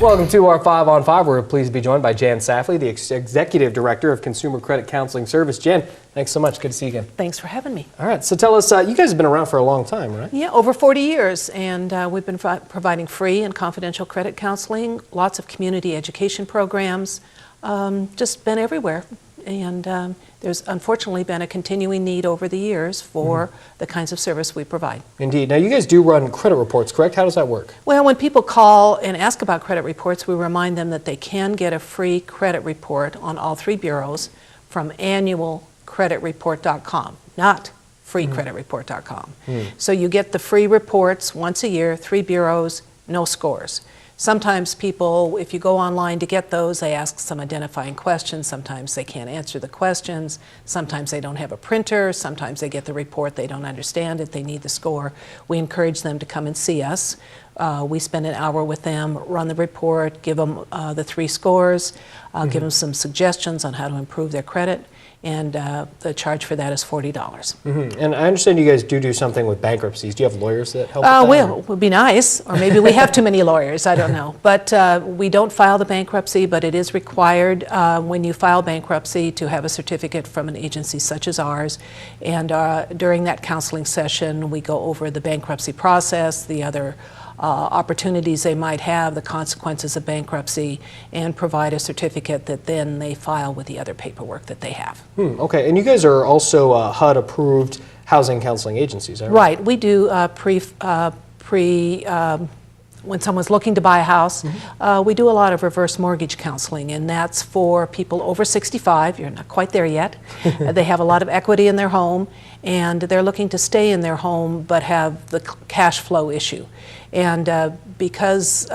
Welcome to our 5 on 5. We're pleased to be joined by Jan Safley, the Executive Director of Consumer Credit Counseling Service. Jan, thanks so much. Good to see you again. Thanks for having me. All right, so tell us, you guys have been around for a long time, right? Yeah, over 40 years, and we've been providing free and confidential credit counseling, lots of community education programs, just been everywhere. And there's unfortunately been a continuing need over the years for the kinds of service we provide. Indeed. Now, you guys do run credit reports, correct? How does that work? Well, when people call and ask about credit reports, we remind them that they can get a free credit report on all 3 bureaus from annualcreditreport.com, not freecreditreport.com. So you get the free reports once a year, 3 bureaus, no scores. Sometimes people, if you go online to get those, they ask some identifying questions. Sometimes they can't answer the questions. Sometimes they don't have a printer. Sometimes they get the report, they don't understand it, they need the score. We encourage them to come and see us. We spend an hour with them, run the report, give them the 3 scores, give them some suggestions on how to improve their credit, and the charge for that is $40. And I understand you guys do something with bankruptcies. Do you have lawyers that help with that? Well, it would be nice, or maybe we have too many lawyers, I don't know. But we don't file the bankruptcy, but it is required when you file bankruptcy to have a certificate from an agency such as ours. And during that counseling session, we go over the bankruptcy process, the other opportunities they might have, the consequences of bankruptcy, and provide a certificate that then they file with the other paperwork that they have. Okay, and you guys are also HUD-approved housing counseling agencies, right? Right. We do when someone's looking to buy a house, we do a lot of reverse mortgage counseling, and that's for people over 65. You're not quite there yet. They have a lot of equity in their home, and they're looking to stay in their home but have the cash flow issue. And because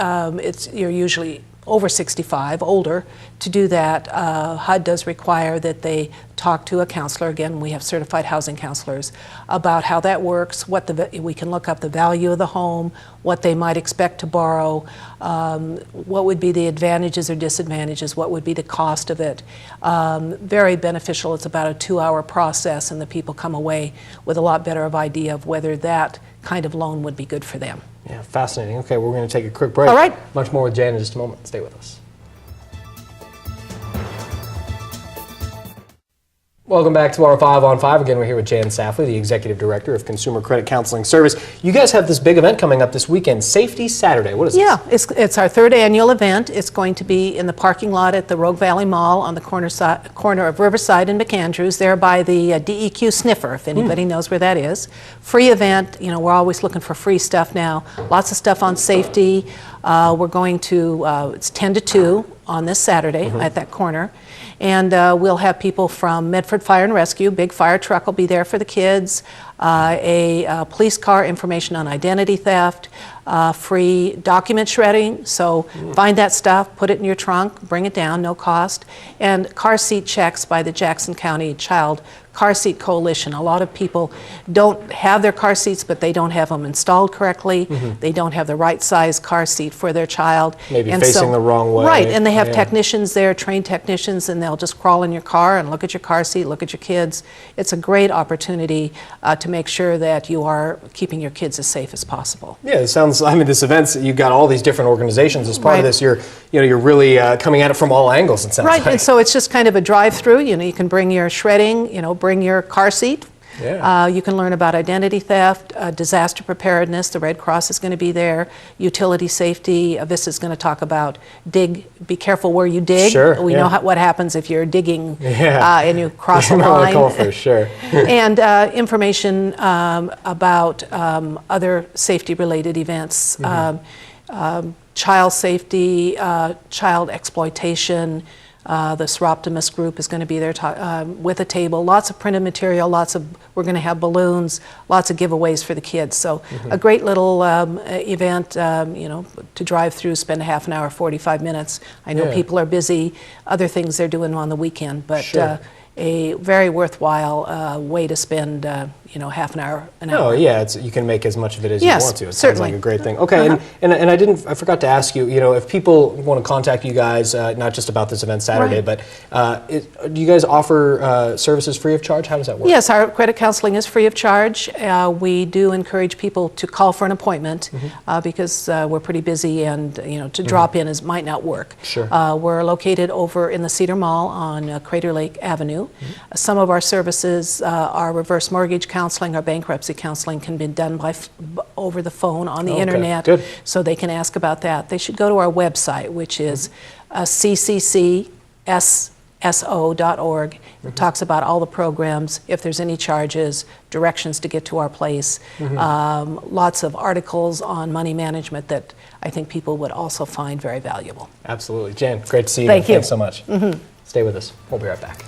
you're usually over 65, older, to do that, HUD does require that they talk to a counselor. Again, we have certified housing counselors about how that works, we can look up the value of the home, what they might expect to borrow, what would be the advantages or disadvantages, what would be the cost of it. Very beneficial. It's about a 2-hour process, and the people come away with a lot better of idea of whether that kind of loan would be good for them. Yeah, fascinating. Okay, we're going to take a quick break. All right. Much more with Jan in just a moment. Stay with us. Welcome back to our 5 on 5. Again, we're here with Jan Safley, the Executive Director of Consumer Credit Counseling Service. You guys have this big event coming up this weekend, Safety Saturday. What is this? Yeah, it's our 3rd annual event. It's going to be in the parking lot at the Rogue Valley Mall on the corner of Riverside and McAndrews, there by the DEQ sniffer, if anybody knows where that is. Free event. You know, we're always looking for free stuff now. Lots of stuff on safety. We're going to, it's 10 to 2 on this Saturday at that corner. And we'll have people from Medford Fire and Rescue, big fire truck will be there for the kids, a police car, information on identity theft, free document shredding, so find that stuff, put it in your trunk, bring it down, no cost, and car seat checks by the Jackson County Child Car Seat Coalition. A lot of people don't have their car seats, but they don't have them installed correctly. They don't have the right size car seat for their child. Maybe facing the wrong way. Right, and they have technicians there, trained technicians, and they'll just crawl in your car and look at your car seat, look at your kids. It's a great opportunity to make sure that you are keeping your kids as safe as possible. Yeah, it sounds, I mean, this event's, you've got all these different organizations as part of this. You're really coming at it from all angles, it sounds like. Right, and so it's just kind of a drive-through. You know, you can bring your shredding, bring your car seat. Yeah. You can learn about identity theft, disaster preparedness. The Red Cross is going to be there. Utility safety. Vista's going to talk about be careful where you dig. Sure, we know what happens if you're digging and you cross a line. And information about other safety-related events, child safety, child exploitation. The Seroptimus group is going to be there with a table, lots of printed material, we're going to have balloons, lots of giveaways for the kids. So a great little event, to drive through, spend a half an hour, 45 minutes. I know people are busy, other things they're doing on the weekend, but a very worthwhile way to spend, half an hour, an hour. Oh, yeah, you can make as much of it as Yes, you want to. It certainly. sounds like a great thing. Okay, and I forgot to ask you, if people want to contact you guys, not just about this event Saturday, Right. but do you guys offer services free of charge? How does that work? Yes, our credit counseling is free of charge. We do encourage people to call for an appointment because we're pretty busy, and to drop in might not work. Sure. We're located over in the Cedar Mall on Crater Lake Avenue. Some of our services, our reverse mortgage counseling, our bankruptcy counseling can be done over the phone on the Okay, internet, good. so they can ask about that. They should go to our website, which is cccs.org. It talks about all the programs, if there's any charges, directions to get to our place, lots of articles on money management that I think people would also find very valuable. Absolutely. Jan, great to see you. Thank you. Thanks so much. Stay with us. We'll be right back.